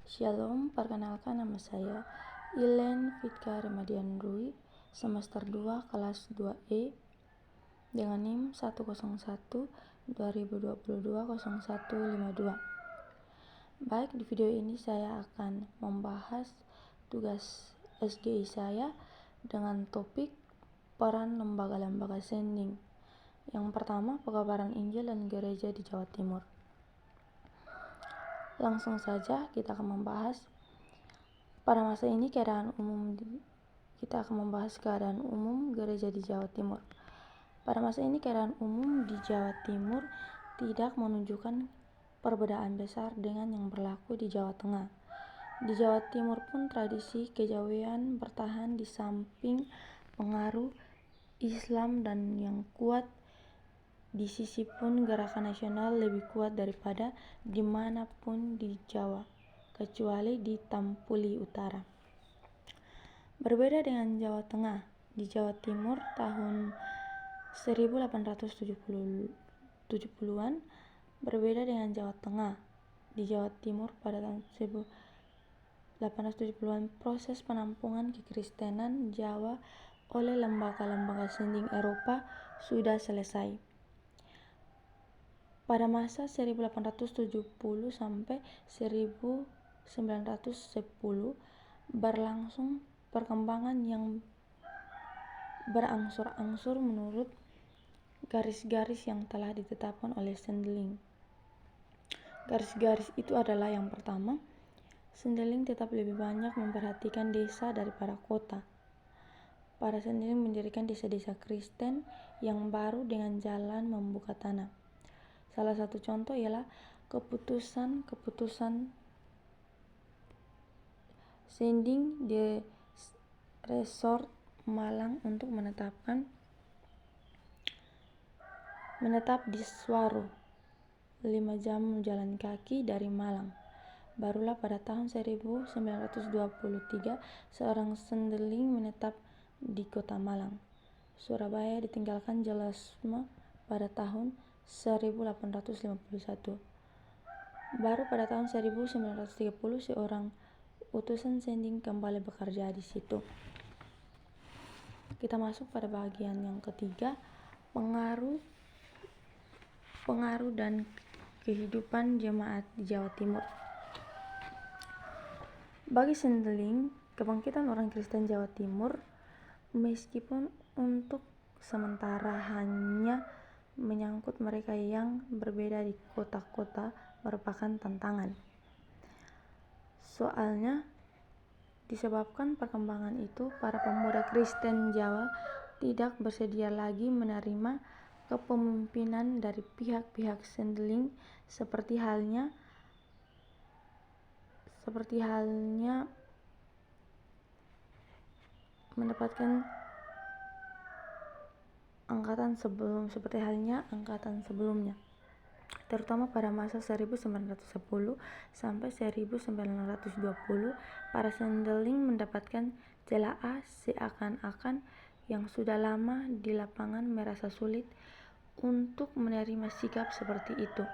Shalom, perkenalkan nama saya Ilen Fitka Remadian Rui, semester 2 kelas 2E dengan NIM 101-2022-0152. Baik, di video ini saya akan membahas tugas SGI saya dengan topik peran lembaga-lembaga sending. Yang pertama, pengabaran Injil dan gereja di Jawa Timur. Langsung saja kita akan membahas pada masa ini kita akan membahas keadaan umum gereja di Jawa Timur. Pada masa ini keadaan umum di Jawa Timur tidak menunjukkan perbedaan besar dengan yang berlaku di Jawa Tengah. Di Jawa Timur pun tradisi kejawian bertahan di samping pengaruh Islam dan yang kuat. Di sisi pun gerakan nasional lebih kuat daripada dimanapun di Jawa, kecuali di Tampuli Utara. Berbeda dengan Jawa Tengah, di Jawa Timur tahun 1870-an berbeda dengan Jawa Tengah. Di Jawa Timur pada tahun 1870-an proses penampungan kekristenan Jawa oleh lembaga-lembaga sending Eropa sudah selesai. Pada masa 1870 sampai 1910 berlangsung perkembangan yang berangsur-angsur menurut garis-garis yang telah ditetapkan oleh Sendeling. Garis-garis itu adalah yang pertama, Sendeling tetap lebih banyak memperhatikan desa daripada kota. Para Sendeling mendirikan desa-desa Kristen yang baru dengan jalan membuka tanah. Salah satu contoh ialah keputusan Sending di Resort Malang untuk menetap di Swaro, 5 jam jalan kaki dari Malang. Barulah pada tahun 1923 seorang Sendeling menetap di kota Malang. Surabaya ditinggalkan Jelasma pada tahun 1851. Baru pada tahun 1930 seorang utusan sending kembali bekerja di situ. Kita masuk pada bagian yang ketiga, pengaruh dan kehidupan jemaat di Jawa Timur. Bagi Sendeling, kebangkitan orang Kristen Jawa Timur meskipun untuk sementara hanya menyangkut mereka yang berbeda di kota-kota merupakan tantangan. Soalnya disebabkan perkembangan itu, para pemuda Kristen Jawa tidak bersedia lagi menerima kepemimpinan dari pihak-pihak Sendeling seperti halnya angkatan sebelumnya, terutama pada masa 1910 sampai 1920. Para Sendeling mendapatkan celaan seakan-akan yang sudah lama di lapangan merasa sulit untuk menerima sikap seperti itu.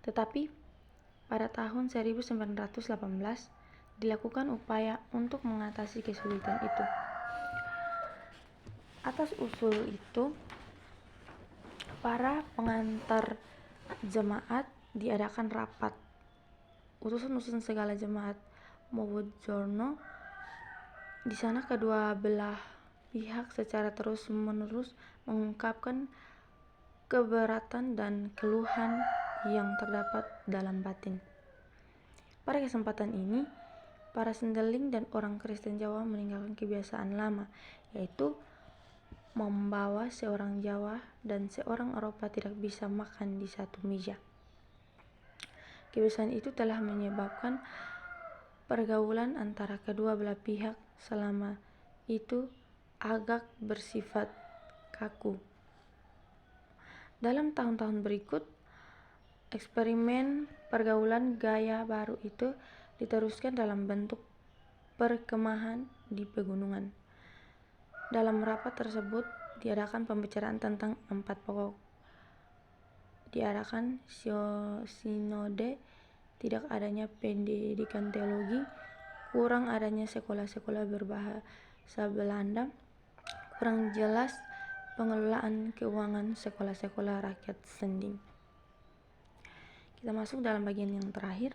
Tetapi pada tahun 1918 dilakukan upaya untuk mengatasi kesulitan itu. Atas usul itu, para pengantar jemaat diadakan rapat. Utusan segala jemaat Mowojorno. Di sana kedua belah pihak secara terus-menerus mengungkapkan keberatan dan keluhan yang terdapat dalam batin. Pada kesempatan ini, para Sendeling dan orang Kristen Jawa meninggalkan kebiasaan lama, yaitu membawa seorang Jawa dan seorang Eropa tidak bisa makan di satu meja. Kebiasaan itu telah menyebabkan pergaulan antara kedua belah pihak selama itu agak bersifat kaku. Dalam tahun-tahun berikut, eksperimen pergaulan gaya baru itu diteruskan dalam bentuk perkemahan di pegunungan. Dalam rapat tersebut diadakan pembicaraan tentang 4 pokok. Diadakan sinode, tidak adanya pendidikan teologi, kurang adanya sekolah-sekolah berbahasa Belanda, kurang jelas pengelolaan keuangan sekolah-sekolah rakyat sending. Kita masuk dalam bagian yang terakhir,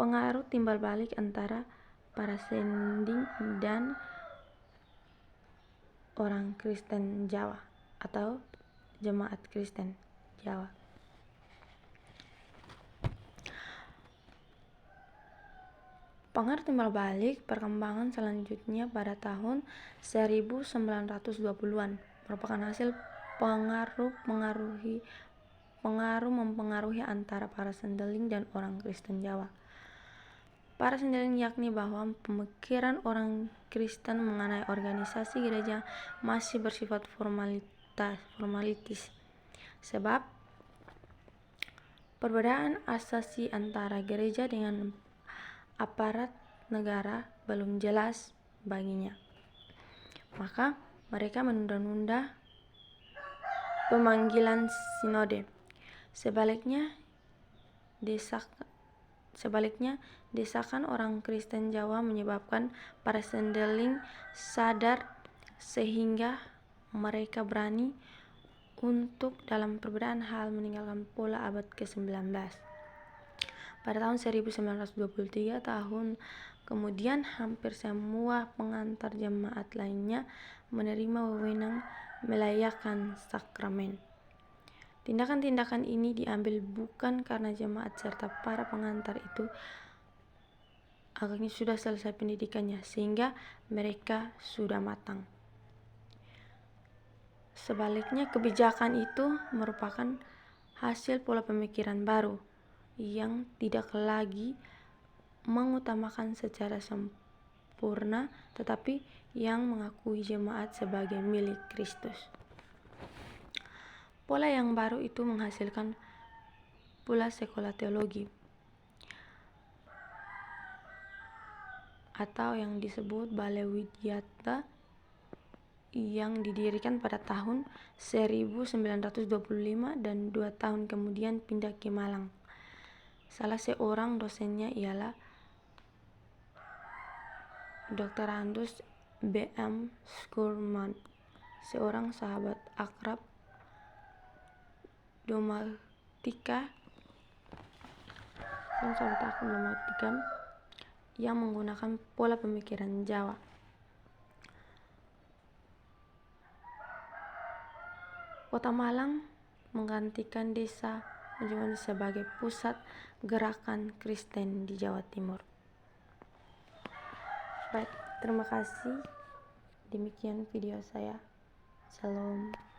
pengaruh timbal balik antara para sending dan orang Kristen Jawa atau jemaat Kristen Jawa. Pengaruh timbal balik perkembangan selanjutnya pada tahun 1920-an merupakan hasil pengaruh mempengaruhi antara para sendeling dan orang Kristen Jawa. Para sendeling yakni bahwa pemikiran orang Kristen mengenai organisasi gereja masih bersifat formalitis, sebab perbedaan asasi antara gereja dengan aparat negara belum jelas baginya. Maka mereka menunda-nunda pemanggilan sinode. Sebaliknya, desakan orang Kristen Jawa menyebabkan para sendeling sadar sehingga mereka berani untuk dalam perbedaan hal meninggalkan pola abad ke-19. Pada tahun 1923 tahun kemudian hampir semua pengantar jemaat lainnya menerima wewenang melayakkan sakramen. Tindakan-tindakan ini diambil bukan karena jemaat serta para pengantar itu agaknya sudah selesai pendidikannya sehingga mereka sudah matang. Sebaliknya, kebijakan itu merupakan hasil pola pemikiran baru yang tidak lagi mengutamakan secara sempurna tetapi yang mengakui jemaat sebagai milik Kristus. Pola yang baru itu menghasilkan pula sekolah teologi atau yang disebut Balai Widyata yang didirikan pada tahun 1925 dan 2 tahun kemudian pindah ke Malang. Salah seorang dosennya ialah Dr. Andus B.M. Schurman, seorang sahabat akrab Dogmatika yang menggunakan pola pemikiran Jawa. Kota Malang menggantikan desa Mojokerto sebagai pusat gerakan Kristen di Jawa Timur. Baik, terima kasih. Demikian video saya. Shalom.